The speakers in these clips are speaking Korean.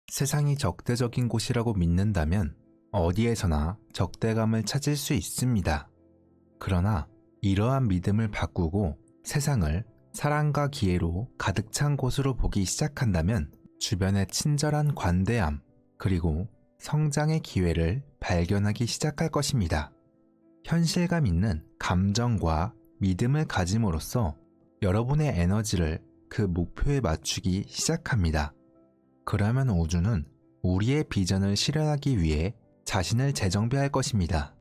세상이 적대적인 곳이라고 믿는다면 어디에서나 적대감을 찾을 수 있습니다. 그러나 이러한 믿음을 바꾸고 세상을 사랑과 기회로 가득 찬 곳으로 보기 시작한다면 주변의 친절한 관대함 그리고 성장의 기회를 발견하기 시작할 것입니다. 현실감 있는 감정과 믿음을 가짐으로써 여러분의 에너지를 그 목표에 맞추기 시작합니다. 그러면 우주는 우리의 비전을 실현하기 위해 자신을 재정비할 것입니다.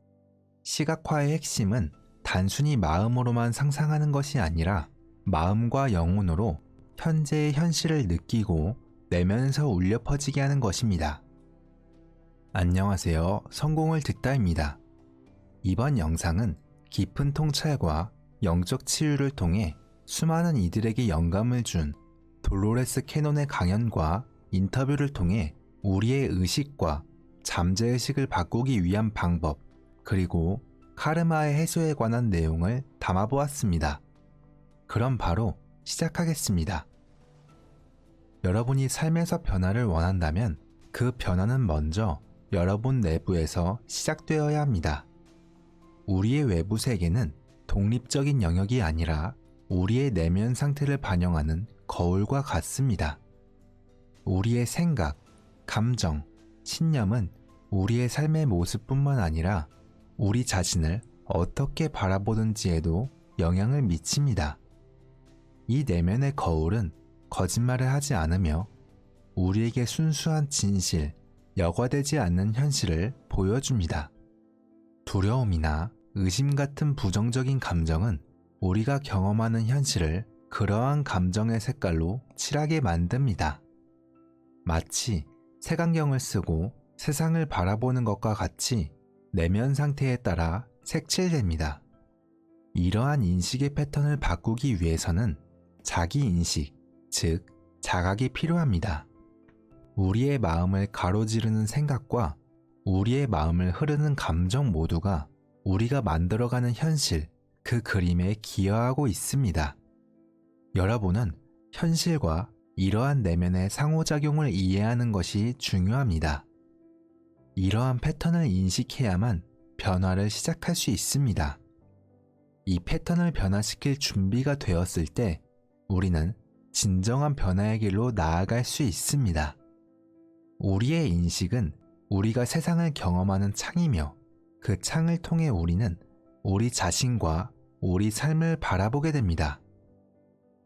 시각화의 핵심은 단순히 마음으로만 상상하는 것이 아니라 마음과 영혼으로 현재의 현실을 느끼고 내면에서 울려 퍼지게 하는 것입니다. 안녕하세요. 성공을 듣다입니다. 이번 영상은 깊은 통찰과 영적 치유를 통해 수많은 이들에게 영감을 준 돌로레스 캐논의 강연과 인터뷰를 통해 우리의 의식과 잠재의식을 바꾸기 위한 방법, 그리고 카르마의 해소에 관한 내용을 담아보았습니다. 그럼 바로 시작하겠습니다. 여러분이 삶에서 변화를 원한다면 그 변화는 먼저 여러분 내부에서 시작되어야 합니다. 우리의 외부 세계는 독립적인 영역이 아니라 우리의 내면 상태를 반영하는 거울과 같습니다. 우리의 생각, 감정, 신념은 우리의 삶의 모습뿐만 아니라 우리 자신을 어떻게 바라보는지에도 영향을 미칩니다. 이 내면의 거울은 거짓말을 하지 않으며 우리에게 순수한 진실, 여과되지 않는 현실을 보여줍니다. 두려움이나 의심 같은 부정적인 감정은 우리가 경험하는 현실을 그러한 감정의 색깔로 칠하게 만듭니다. 마치 색안경을 쓰고 세상을 바라보는 것과 같이 내면 상태에 따라 색칠됩니다. 이러한 인식의 패턴을 바꾸기 위해서는 자기인식, 즉 자각이 필요합니다. 우리의 마음을 가로지르는 생각과 우리의 마음을 흐르는 감정 모두가 우리가 만들어가는 현실, 그 그림에 기여하고 있습니다. 여러분은 현실과 이러한 내면의 상호작용을 이해하는 것이 중요합니다. 이러한 패턴을 인식해야만 변화를 시작할 수 있습니다. 이 패턴을 변화시킬 준비가 되었을 때 우리는 진정한 변화의 길로 나아갈 수 있습니다. 우리의 인식은 우리가 세상을 경험하는 창이며 그 창을 통해 우리는 우리 자신과 우리 삶을 바라보게 됩니다.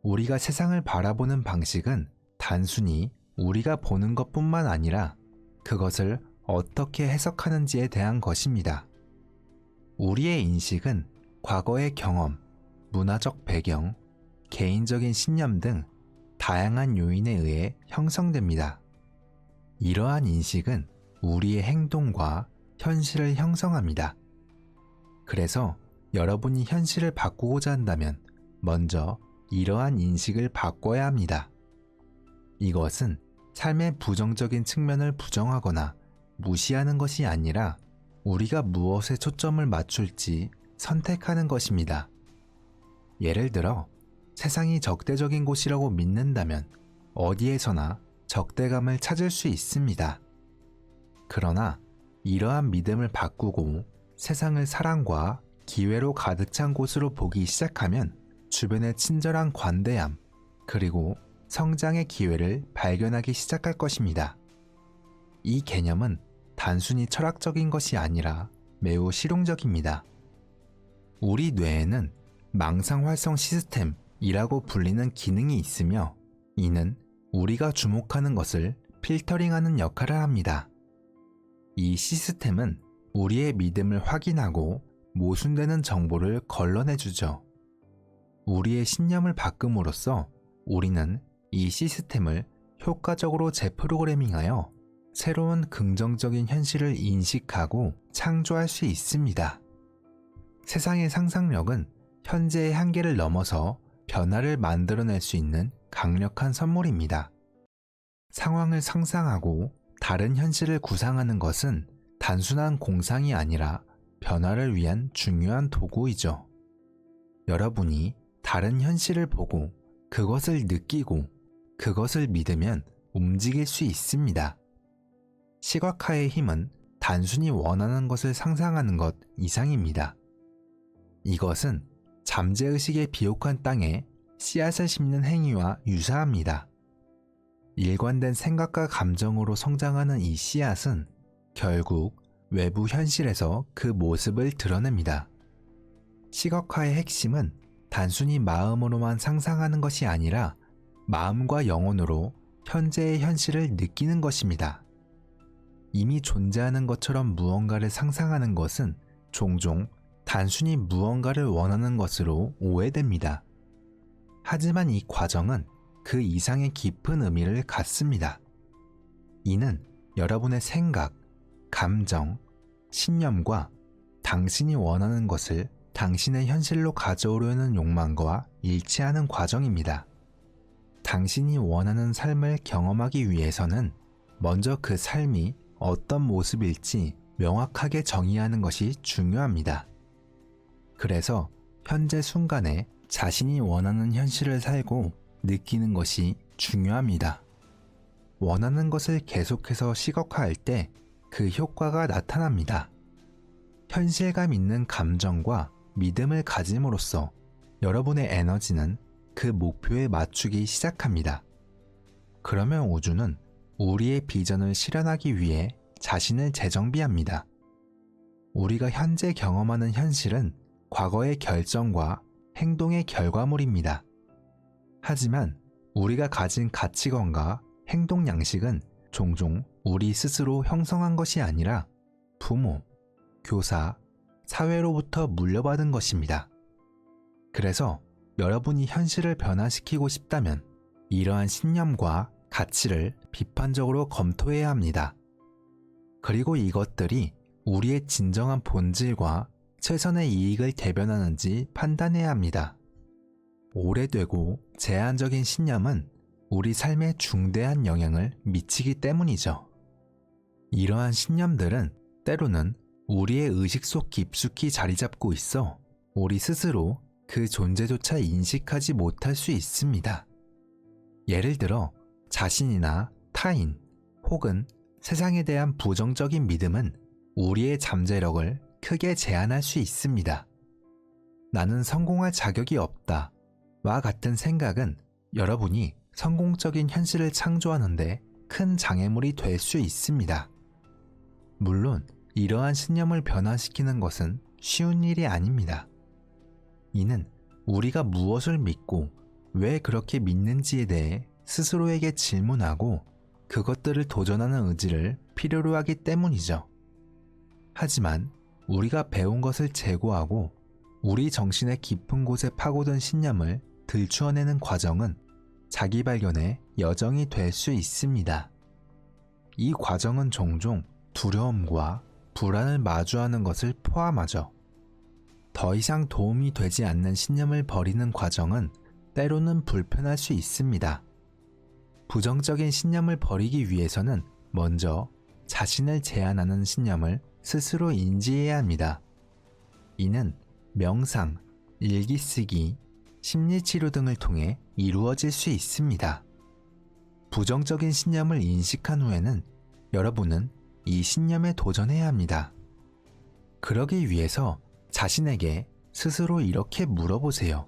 우리가 세상을 바라보는 방식은 단순히 우리가 보는 것뿐만 아니라 그것을 어떻게 해석하는지에 대한 것입니다. 우리의 인식은 과거의 경험, 문화적 배경, 개인적인 신념 등 다양한 요인에 의해 형성됩니다. 이러한 인식은 우리의 행동과 현실을 형성합니다. 그래서 여러분이 현실을 바꾸고자 한다면 먼저 이러한 인식을 바꿔야 합니다. 이것은 삶의 부정적인 측면을 부정하거나 무시하는 것이 아니라 우리가 무엇에 초점을 맞출지 선택하는 것입니다. 예를 들어 세상이 적대적인 곳이라고 믿는다면 어디에서나 적대감을 찾을 수 있습니다. 그러나 이러한 믿음을 바꾸고 세상을 사랑과 기회로 가득 찬 곳으로 보기 시작하면 주변의 친절한 관대함 그리고 성장의 기회를 발견하기 시작할 것입니다. 이 개념은 단순히 철학적인 것이 아니라 매우 실용적입니다. 우리 뇌에는 망상활성 시스템이라고 불리는 기능이 있으며 이는 우리가 주목하는 것을 필터링하는 역할을 합니다. 이 시스템은 우리의 믿음을 확인하고 모순되는 정보를 걸러내주죠. 우리의 신념을 바꿈으로써 우리는 이 시스템을 효과적으로 재프로그래밍하여 새로운 긍정적인 현실을 인식하고 창조할 수 있습니다. 세상의 상상력은 현재의 한계를 넘어서 변화를 만들어낼 수 있는 강력한 선물입니다. 상황을 상상하고 다른 현실을 구상하는 것은 단순한 공상이 아니라 변화를 위한 중요한 도구이죠. 여러분이 다른 현실을 보고 그것을 느끼고 그것을 믿으면 움직일 수 있습니다. 시각화의 힘은 단순히 원하는 것을 상상하는 것 이상입니다. 이것은 잠재의식의 비옥한 땅에 씨앗을 심는 행위와 유사합니다. 일관된 생각과 감정으로 성장하는 이 씨앗은 결국 외부 현실에서 그 모습을 드러냅니다. 시각화의 핵심은 단순히 마음으로만 상상하는 것이 아니라 마음과 영혼으로 현재의 현실을 느끼는 것입니다. 이미 존재하는 것처럼 무언가를 상상하는 것은 종종 단순히 무언가를 원하는 것으로 오해됩니다. 하지만 이 과정은 그 이상의 깊은 의미를 갖습니다. 이는 여러분의 생각, 감정, 신념과 당신이 원하는 것을 당신의 현실로 가져오려는 욕망과 일치하는 과정입니다. 당신이 원하는 삶을 경험하기 위해서는 먼저 그 삶이 어떤 모습일지 명확하게 정의하는 것이 중요합니다. 그래서 현재 순간에 자신이 원하는 현실을 살고 느끼는 것이 중요합니다. 원하는 것을 계속해서 시각화할 때 그 효과가 나타납니다. 현실감 있는 감정과 믿음을 가짐으로써 여러분의 에너지는 그 목표에 맞추기 시작합니다. 그러면 우주는 우리의 비전을 실현하기 위해 자신을 재정비합니다. 우리가 현재 경험하는 현실은 과거의 결정과 행동의 결과물입니다. 하지만 우리가 가진 가치관과 행동 양식은 종종 우리 스스로 형성한 것이 아니라 부모, 교사, 사회로부터 물려받은 것입니다. 그래서 여러분이 현실을 변화시키고 싶다면 이러한 신념과 가치를 비판적으로 검토해야 합니다. 그리고 이것들이 우리의 진정한 본질과 최선의 이익을 대변하는지 판단해야 합니다. 오래되고 제한적인 신념은 우리 삶에 중대한 영향을 미치기 때문이죠. 이러한 신념들은 때로는 우리의 의식 속 깊숙이 자리 잡고 있어 우리 스스로 그 존재조차 인식하지 못할 수 있습니다. 예를 들어 자신이나 타인 혹은 세상에 대한 부정적인 믿음은 우리의 잠재력을 크게 제한할 수 있습니다. 나는 성공할 자격이 없다 와 같은 생각은 여러분이 성공적인 현실을 창조하는데 큰 장애물이 될 수 있습니다. 물론 이러한 신념을 변화시키는 것은 쉬운 일이 아닙니다. 이는 우리가 무엇을 믿고 왜 그렇게 믿는지에 대해 스스로에게 질문하고 그것들을 도전하는 의지를 필요로 하기 때문이죠. 하지만 우리가 배운 것을 제고하고 우리 정신의 깊은 곳에 파고든 신념을 들추어내는 과정은 자기 발견의 여정이 될 수 있습니다. 이 과정은 종종 두려움과 불안을 마주하는 것을 포함하죠. 더 이상 도움이 되지 않는 신념을 버리는 과정은 때로는 불편할 수 있습니다. 부정적인 신념을 버리기 위해서는 먼저 자신을 제한하는 신념을 스스로 인지해야 합니다. 이는 명상, 일기쓰기, 심리치료 등을 통해 이루어질 수 있습니다. 부정적인 신념을 인식한 후에는 여러분은 이 신념에 도전해야 합니다. 그러기 위해서 자신에게 스스로 이렇게 물어보세요.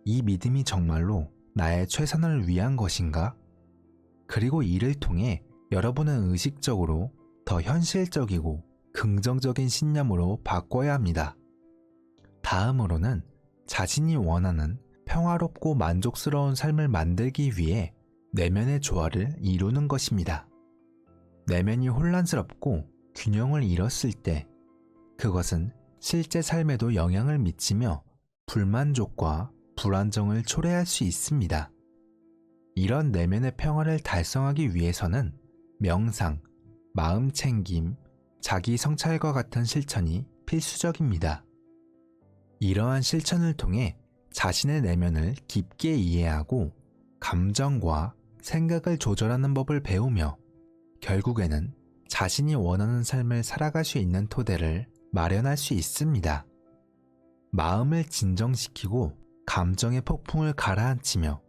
이 믿음이 정말로 나의 최선을 위한 것인가? 그리고 이를 통해 여러분은 의식적으로 더 현실적이고 긍정적인 신념으로 바꿔야 합니다. 다음으로는 자신이 원하는 평화롭고 만족스러운 삶을 만들기 위해 내면의 조화를 이루는 것입니다. 내면이 혼란스럽고 균형을 잃었을 때 그것은 실제 삶에도 영향을 미치며 불만족과 불안정을 초래할 수 있습니다. 이런 내면의 평화를 달성하기 위해서는 명상, 마음 챙김, 자기 성찰과 같은 실천이 필수적입니다. 이러한 실천을 통해 자신의 내면을 깊게 이해하고 감정과 생각을 조절하는 법을 배우며 결국에는 자신이 원하는 삶을 살아갈 수 있는 토대를 마련할 수 있습니다. 마음을 진정시키고 감정의 폭풍을 가라앉히며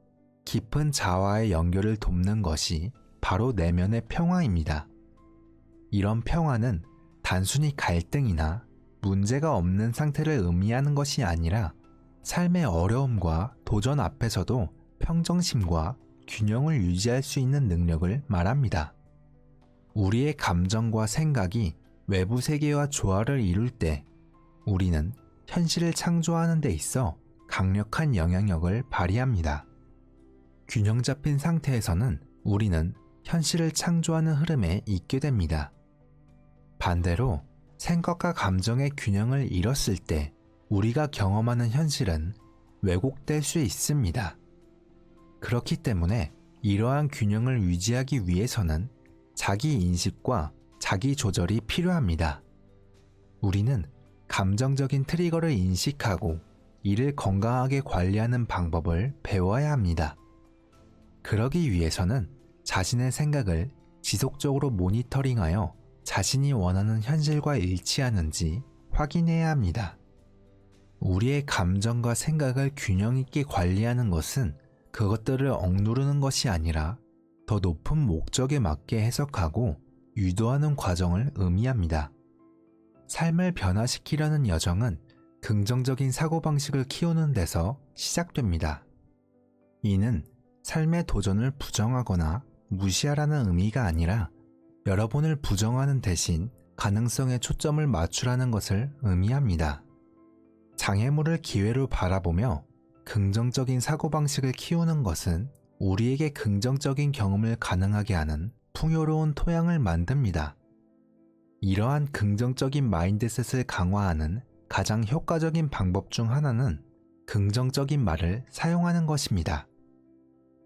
깊은 자아와의 연결을 돕는 것이 바로 내면의 평화입니다. 이런 평화는 단순히 갈등이나 문제가 없는 상태를 의미하는 것이 아니라 삶의 어려움과 도전 앞에서도 평정심과 균형을 유지할 수 있는 능력을 말합니다. 우리의 감정과 생각이 외부 세계와 조화를 이룰 때 우리는 현실을 창조하는 데 있어 강력한 영향력을 발휘합니다. 균형 잡힌 상태에서는 우리는 현실을 창조하는 흐름에 있게 됩니다. 반대로 생각과 감정의 균형을 잃었을 때 우리가 경험하는 현실은 왜곡될 수 있습니다. 그렇기 때문에 이러한 균형을 유지하기 위해서는 자기 인식과 자기 조절이 필요합니다. 우리는 감정적인 트리거를 인식하고 이를 건강하게 관리하는 방법을 배워야 합니다. 그러기 위해서는 자신의 생각을 지속적으로 모니터링하여 자신이 원하는 현실과 일치하는지 확인해야 합니다. 우리의 감정과 생각을 균형 있게 관리하는 것은 그것들을 억누르는 것이 아니라 더 높은 목적에 맞게 해석하고 유도하는 과정을 의미합니다. 삶을 변화시키려는 여정은 긍정적인 사고방식을 키우는 데서 시작됩니다. 이는 삶의 도전을 부정하거나 무시하라는 의미가 아니라 여러분을 부정하는 대신 가능성에 초점을 맞추라는 것을 의미합니다. 장애물을 기회로 바라보며 긍정적인 사고방식을 키우는 것은 우리에게 긍정적인 경험을 가능하게 하는 풍요로운 토양을 만듭니다. 이러한 긍정적인 마인드셋을 강화하는 가장 효과적인 방법 중 하나는 긍정적인 말을 사용하는 것입니다.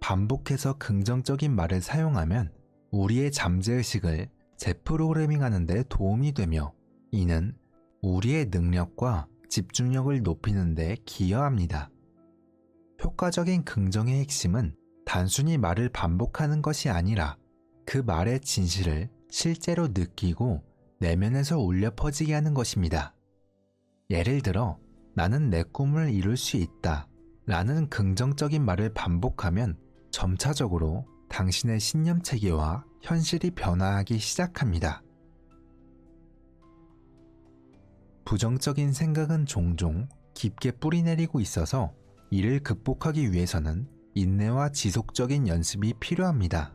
반복해서 긍정적인 말을 사용하면 우리의 잠재의식을 재프로그래밍하는 데 도움이 되며 이는 우리의 능력과 집중력을 높이는 데 기여합니다. 효과적인 긍정의 핵심은 단순히 말을 반복하는 것이 아니라 그 말의 진실을 실제로 느끼고 내면에서 울려 퍼지게 하는 것입니다. 예를 들어 나는 내 꿈을 이룰 수 있다 라는 긍정적인 말을 반복하면 점차적으로 당신의 신념 체계와 현실이 변화하기 시작합니다. 부정적인 생각은 종종 깊게 뿌리내리고 있어서 이를 극복하기 위해서는 인내와 지속적인 연습이 필요합니다.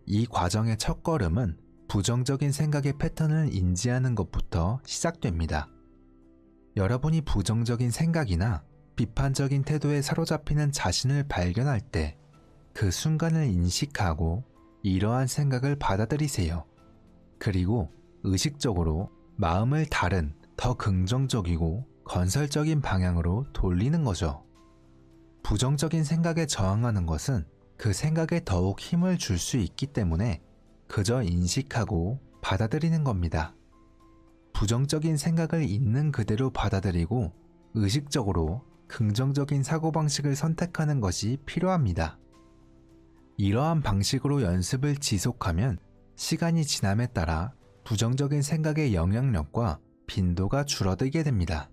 이 과정의 첫걸음은 부정적인 생각의 패턴을 인지하는 것부터 시작됩니다. 여러분이 부정적인 생각이나 비판적인 태도에 사로잡히는 자신을 발견할 때 그 순간을 인식하고 이러한 생각을 받아들이세요. 그리고 의식적으로 마음을 다른 더 긍정적이고 건설적인 방향으로 돌리는 거죠. 부정적인 생각에 저항하는 것은 그 생각에 더욱 힘을 줄 수 있기 때문에 그저 인식하고 받아들이는 겁니다. 부정적인 생각을 있는 그대로 받아들이고 의식적으로 긍정적인 사고방식을 선택하는 것이 필요합니다. 이러한 방식으로 연습을 지속하면 시간이 지남에 따라 부정적인 생각의 영향력과 빈도가 줄어들게 됩니다.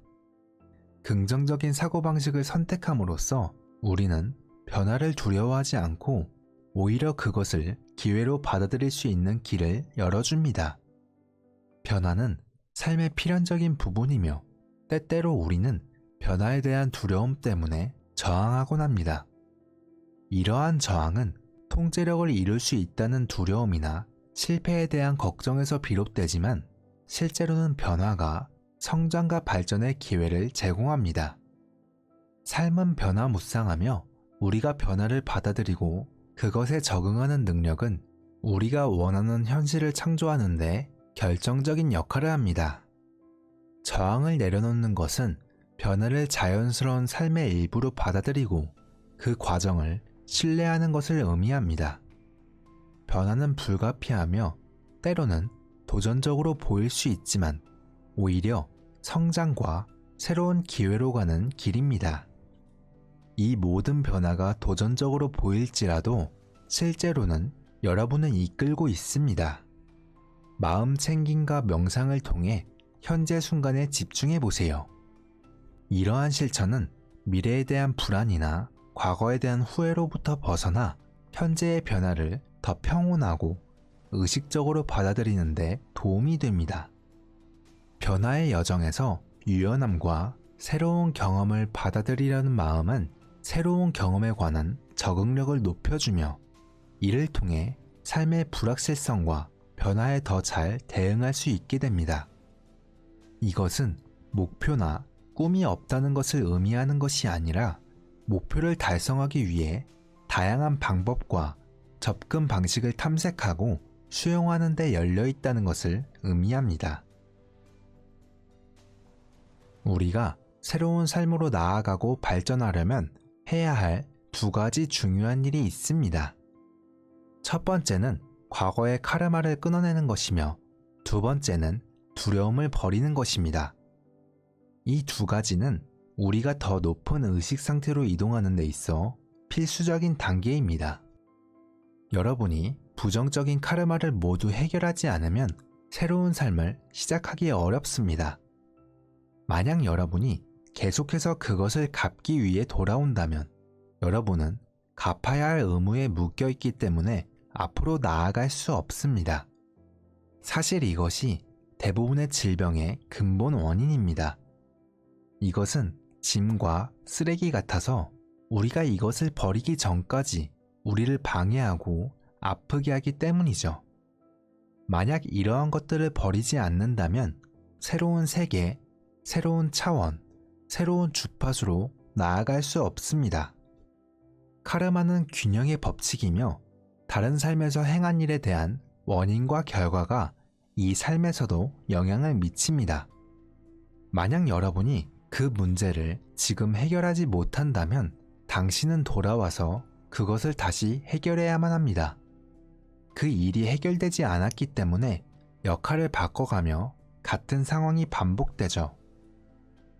긍정적인 사고방식을 선택함으로써 우리는 변화를 두려워하지 않고 오히려 그것을 기회로 받아들일 수 있는 길을 열어줍니다. 변화는 삶의 필연적인 부분이며 때때로 우리는 변화에 대한 두려움 때문에 저항하곤 합니다. 이러한 저항은 통제력을 잃을 수 있다는 두려움이나 실패에 대한 걱정에서 비롯되지만 실제로는 변화가 성장과 발전의 기회를 제공합니다. 삶은 변화무쌍하며 우리가 변화를 받아들이고 그것에 적응하는 능력은 우리가 원하는 현실을 창조하는 데 결정적인 역할을 합니다. 저항을 내려놓는 것은 변화를 자연스러운 삶의 일부로 받아들이고 그 과정을 신뢰하는 것을 의미합니다. 변화는 불가피하며 때로는 도전적으로 보일 수 있지만 오히려 성장과 새로운 기회로 가는 길입니다. 이 모든 변화가 도전적으로 보일지라도 실제로는 여러분을 이끌고 있습니다. 마음 챙김과 명상을 통해 현재 순간에 집중해 보세요. 이러한 실천은 미래에 대한 불안이나 과거에 대한 후회로부터 벗어나 현재의 변화를 더 평온하고 의식적으로 받아들이는데 도움이 됩니다. 변화의 여정에서 유연함과 새로운 경험을 받아들이려는 마음은 새로운 경험에 관한 적응력을 높여주며 이를 통해 삶의 불확실성과 변화에 더 잘 대응할 수 있게 됩니다. 이것은 목표나 꿈이 없다는 것을 의미하는 것이 아니라 목표를 달성하기 위해 다양한 방법과 접근 방식을 탐색하고 수용하는 데 열려 있다는 것을 의미합니다. 우리가 새로운 삶으로 나아가고 발전하려면 해야 할 두 가지 중요한 일이 있습니다. 첫 번째는 과거의 카르마를 끊어내는 것이며 두 번째는 두려움을 버리는 것입니다. 이 두 가지는 우리가 더 높은 의식 상태로 이동하는 데 있어 필수적인 단계입니다. 여러분이 부정적인 카르마를 모두 해결하지 않으면 새로운 삶을 시작하기 어렵습니다. 만약 여러분이 계속해서 그것을 갚기 위해 돌아온다면 여러분은 갚아야 할 의무에 묶여 있기 때문에 앞으로 나아갈 수 없습니다. 사실 이것이 대부분의 질병의 근본 원인입니다. 이것은 짐과 쓰레기 같아서 우리가 이것을 버리기 전까지 우리를 방해하고 아프게 하기 때문이죠. 만약 이러한 것들을 버리지 않는다면 새로운 세계, 새로운 차원, 새로운 주파수로 나아갈 수 없습니다. 카르마는 균형의 법칙이며 다른 삶에서 행한 일에 대한 원인과 결과가 이 삶에서도 영향을 미칩니다. 만약 여러분이 그 문제를 지금 해결하지 못한다면 당신은 돌아와서 그것을 다시 해결해야만 합니다. 그 일이 해결되지 않았기 때문에 역할을 바꿔가며 같은 상황이 반복되죠.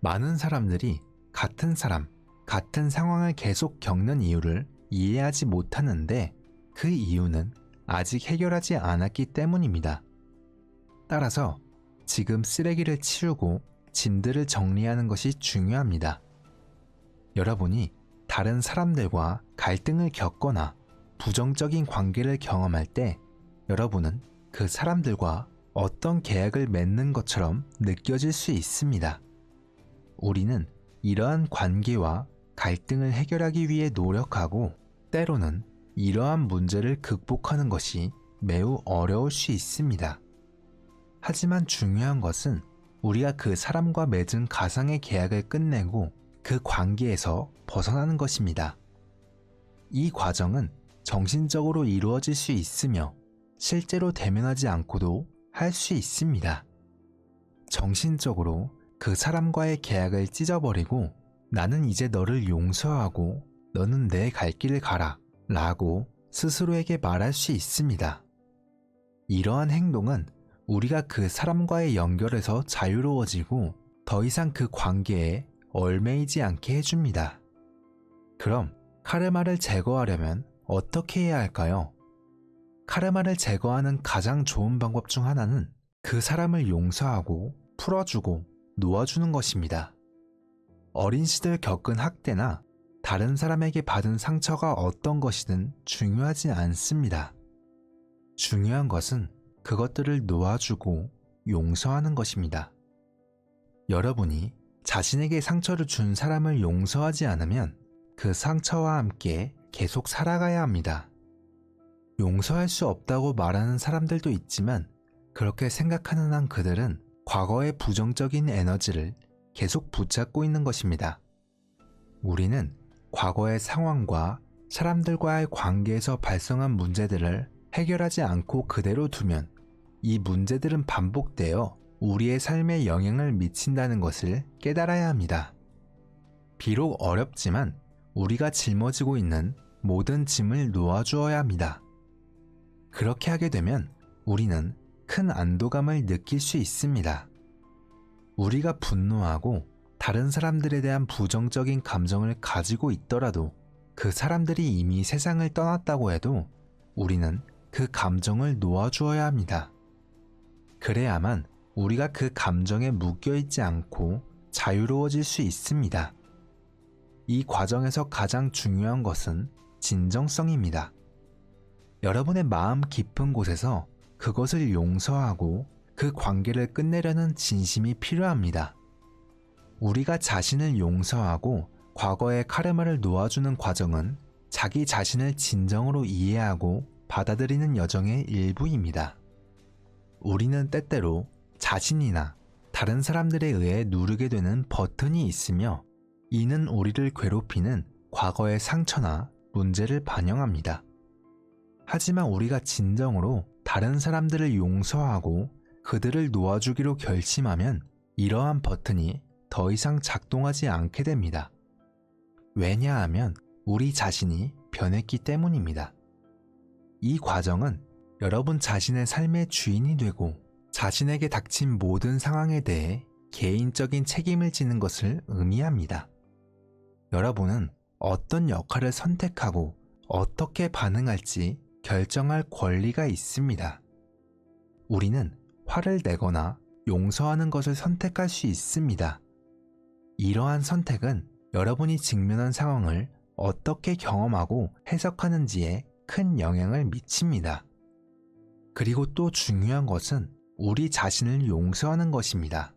많은 사람들이 같은 사람, 같은 상황을 계속 겪는 이유를 이해하지 못하는데 그 이유는 아직 해결하지 않았기 때문입니다. 따라서 지금 쓰레기를 치우고 짐들을 정리하는 것이 중요합니다. 여러분이 다른 사람들과 갈등을 겪거나 부정적인 관계를 경험할 때 여러분은 그 사람들과 어떤 계약을 맺는 것처럼 느껴질 수 있습니다. 우리는 이러한 관계와 갈등을 해결하기 위해 노력하고 때로는 이러한 문제를 극복하는 것이 매우 어려울 수 있습니다. 하지만 중요한 것은 우리가 그 사람과 맺은 가상의 계약을 끝내고 그 관계에서 벗어나는 것입니다. 이 과정은 정신적으로 이루어질 수 있으며 실제로 대면하지 않고도 할 수 있습니다. 정신적으로 그 사람과의 계약을 찢어버리고 나는 이제 너를 용서하고 너는 내 갈 길을 가라 라고 스스로에게 말할 수 있습니다. 이러한 행동은 우리가 그 사람과의 연결에서 자유로워지고 더 이상 그 관계에 얽매이지 않게 해줍니다. 그럼 카르마를 제거하려면 어떻게 해야 할까요? 카르마를 제거하는 가장 좋은 방법 중 하나는 그 사람을 용서하고 풀어주고 놓아주는 것입니다. 어린 시절 겪은 학대나 다른 사람에게 받은 상처가 어떤 것이든 중요하지 않습니다. 중요한 것은 그것들을 놓아주고 용서하는 것입니다. 여러분이 자신에게 상처를 준 사람을 용서하지 않으면 그 상처와 함께 계속 살아가야 합니다. 용서할 수 없다고 말하는 사람들도 있지만 그렇게 생각하는 한 그들은 과거의 부정적인 에너지를 계속 붙잡고 있는 것입니다. 우리는 과거의 상황과 사람들과의 관계에서 발생한 문제들을 해결하지 않고 그대로 두면 이 문제들은 반복되어 우리의 삶에 영향을 미친다는 것을 깨달아야 합니다. 비록 어렵지만 우리가 짊어지고 있는 모든 짐을 놓아주어야 합니다. 그렇게 하게 되면 우리는 큰 안도감을 느낄 수 있습니다. 우리가 분노하고 다른 사람들에 대한 부정적인 감정을 가지고 있더라도 그 사람들이 이미 세상을 떠났다고 해도 우리는 그 감정을 놓아주어야 합니다. 그래야만 우리가 그 감정에 묶여있지 않고 자유로워질 수 있습니다. 이 과정에서 가장 중요한 것은 진정성입니다. 여러분의 마음 깊은 곳에서 그것을 용서하고 그 관계를 끝내려는 진심이 필요합니다. 우리가 자신을 용서하고 과거의 카르마를 놓아주는 과정은 자기 자신을 진정으로 이해하고 받아들이는 여정의 일부입니다. 우리는 때때로 자신이나 다른 사람들에 의해 누르게 되는 버튼이 있으며 이는 우리를 괴롭히는 과거의 상처나 문제를 반영합니다. 하지만 우리가 진정으로 다른 사람들을 용서하고 그들을 놓아주기로 결심하면 이러한 버튼이 더 이상 작동하지 않게 됩니다. 왜냐하면 우리 자신이 변했기 때문입니다. 이 과정은 여러분 자신의 삶의 주인이 되고 자신에게 닥친 모든 상황에 대해 개인적인 책임을 지는 것을 의미합니다. 여러분은 어떤 역할을 선택하고 어떻게 반응할지 결정할 권리가 있습니다. 우리는 화를 내거나 용서하는 것을 선택할 수 있습니다. 이러한 선택은 여러분이 직면한 상황을 어떻게 경험하고 해석하는지에 큰 영향을 미칩니다. 그리고 또 중요한 것은 우리 자신을 용서하는 것입니다.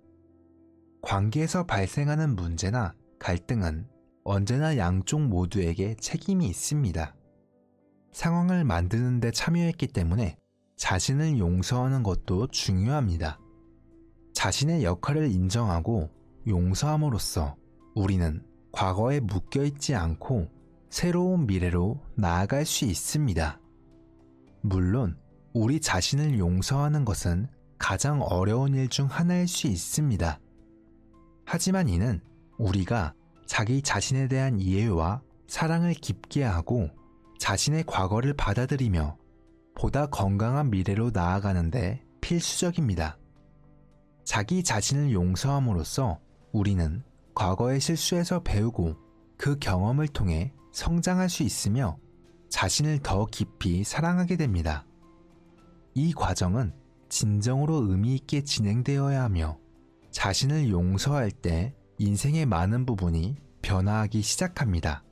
관계에서 발생하는 문제나 갈등은 언제나 양쪽 모두에게 책임이 있습니다. 상황을 만드는 데 참여했기 때문에 자신을 용서하는 것도 중요합니다. 자신의 역할을 인정하고 용서함으로써 우리는 과거에 묶여있지 않고 새로운 미래로 나아갈 수 있습니다. 물론 우리 자신을 용서하는 것은 가장 어려운 일 중 하나일 수 있습니다. 하지만 이는 우리가 자기 자신에 대한 이해와 사랑을 깊게 하고 자신의 과거를 받아들이며 보다 건강한 미래로 나아가는데 필수적입니다. 자기 자신을 용서함으로써 우리는 과거의 실수에서 배우고 그 경험을 통해 성장할 수 있으며 자신을 더 깊이 사랑하게 됩니다. 이 과정은 진정으로 의미 있게 진행되어야 하며 자신을 용서할 때 인생의 많은 부분이 변화하기 시작합니다.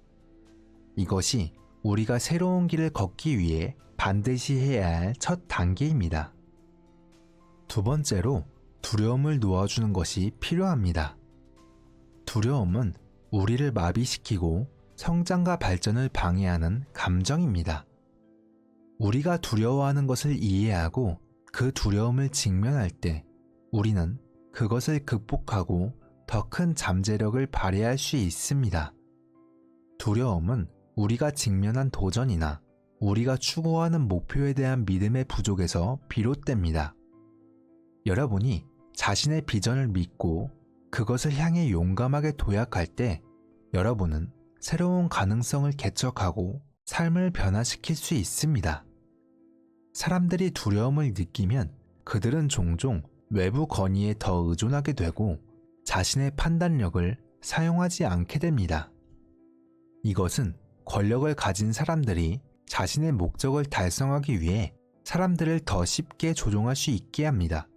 이것이 우리가 새로운 길을 걷기 위해 반드시 해야 할 첫 단계입니다. 두 번째로 두려움을 놓아주는 것이 필요합니다. 두려움은 우리를 마비시키고 성장과 발전을 방해하는 감정입니다. 우리가 두려워하는 것을 이해하고 그 두려움을 직면할 때 우리는 그것을 극복하고 더 큰 잠재력을 발휘할 수 있습니다. 두려움은 우리가 직면한 도전이나 우리가 추구하는 목표에 대한 믿음의 부족에서 비롯됩니다. 여러분이 자신의 비전을 믿고 그것을 향해 용감하게 도약할 때 여러분은 새로운 가능성을 개척하고 삶을 변화시킬 수 있습니다. 사람들이 두려움을 느끼면 그들은 종종 외부 건의에 더 의존하게 되고 자신의 판단력을 사용하지 않게 됩니다. 이것은 권력을 가진 사람들이 자신의 목적을 달성하기 위해 사람들을 더 쉽게 조종할 수 있게 합니다.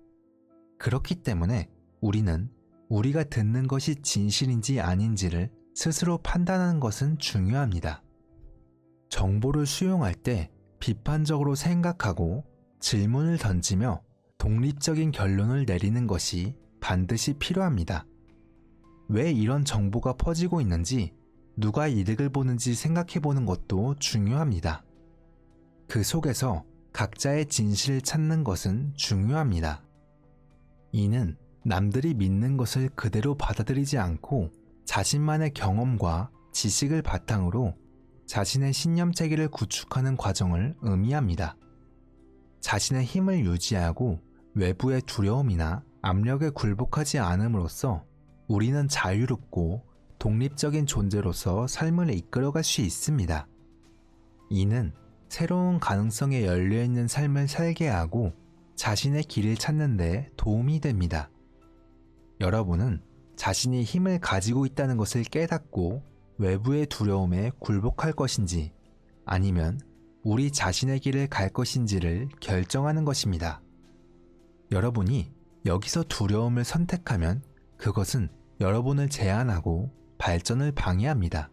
그렇기 때문에 우리는 우리가 듣는 것이 진실인지 아닌지를 스스로 판단하는 것은 중요합니다. 정보를 수용할 때 비판적으로 생각하고 질문을 던지며 독립적인 결론을 내리는 것이 반드시 필요합니다. 왜 이런 정보가 퍼지고 있는지, 누가 이득을 보는지 생각해 보는 것도 중요합니다. 그 속에서 각자의 진실을 찾는 것은 중요합니다. 이는 남들이 믿는 것을 그대로 받아들이지 않고 자신만의 경험과 지식을 바탕으로 자신의 신념체계를 구축하는 과정을 의미합니다. 자신의 힘을 유지하고 외부의 두려움이나 압력에 굴복하지 않음으로써 우리는 자유롭고 독립적인 존재로서 삶을 이끌어갈 수 있습니다. 이는 새로운 가능성에 열려있는 삶을 살게 하고 자신의 길을 찾는 데 도움이 됩니다. 여러분은 자신이 힘을 가지고 있다는 것을 깨닫고 외부의 두려움에 굴복할 것인지 아니면 우리 자신의 길을 갈 것인지를 결정하는 것입니다. 여러분이 여기서 두려움을 선택하면 그것은 여러분을 제한하고 발전을 방해합니다.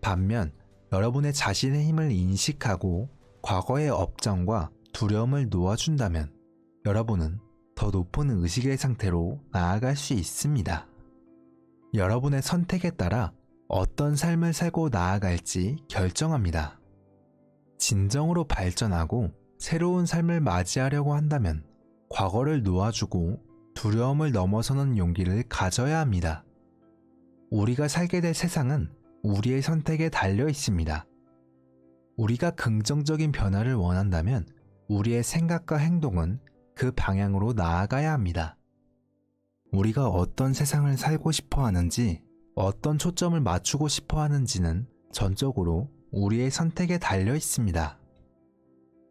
반면 여러분의 자신의 힘을 인식하고 과거의 업적과 두려움을 놓아준다면 여러분은 더 높은 의식의 상태로 나아갈 수 있습니다. 여러분의 선택에 따라 어떤 삶을 살고 나아갈지 결정합니다. 진정으로 발전하고 새로운 삶을 맞이하려고 한다면 과거를 놓아주고 두려움을 넘어서는 용기를 가져야 합니다. 우리가 살게 될 세상은 우리의 선택에 달려 있습니다. 우리가 긍정적인 변화를 원한다면 우리의 생각과 행동은 그 방향으로 나아가야 합니다. 우리가 어떤 세상을 살고 싶어 하는지, 어떤 초점을 맞추고 싶어 하는지는 전적으로 우리의 선택에 달려 있습니다.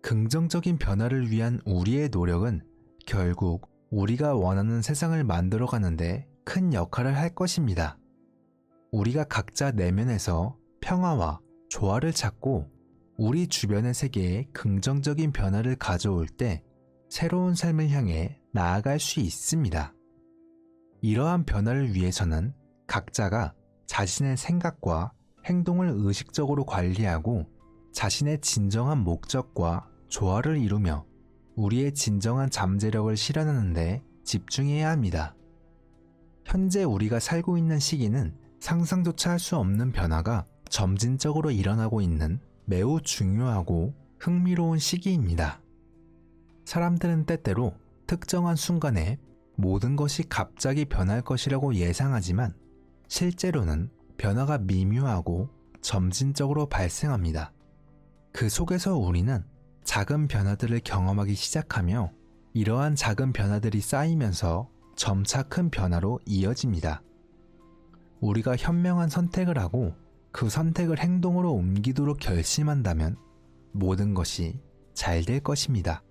긍정적인 변화를 위한 우리의 노력은 결국 우리가 원하는 세상을 만들어가는데 큰 역할을 할 것입니다. 우리가 각자 내면에서 평화와 조화를 찾고 우리 주변의 세계에 긍정적인 변화를 가져올 때 새로운 삶을 향해 나아갈 수 있습니다. 이러한 변화를 위해서는 각자가 자신의 생각과 행동을 의식적으로 관리하고 자신의 진정한 목적과 조화를 이루며 우리의 진정한 잠재력을 실현하는 데 집중해야 합니다. 현재 우리가 살고 있는 시기는 상상조차 할 수 없는 변화가 점진적으로 일어나고 있는 매우 중요하고 흥미로운 시기입니다. 사람들은 때때로 특정한 순간에 모든 것이 갑자기 변할 것이라고 예상하지만 실제로는 변화가 미묘하고 점진적으로 발생합니다. 그 속에서 우리는 작은 변화들을 경험하기 시작하며 이러한 작은 변화들이 쌓이면서 점차 큰 변화로 이어집니다. 우리가 현명한 선택을 하고 그 선택을 행동으로 옮기도록 결심한다면 모든 것이 잘 될 것입니다.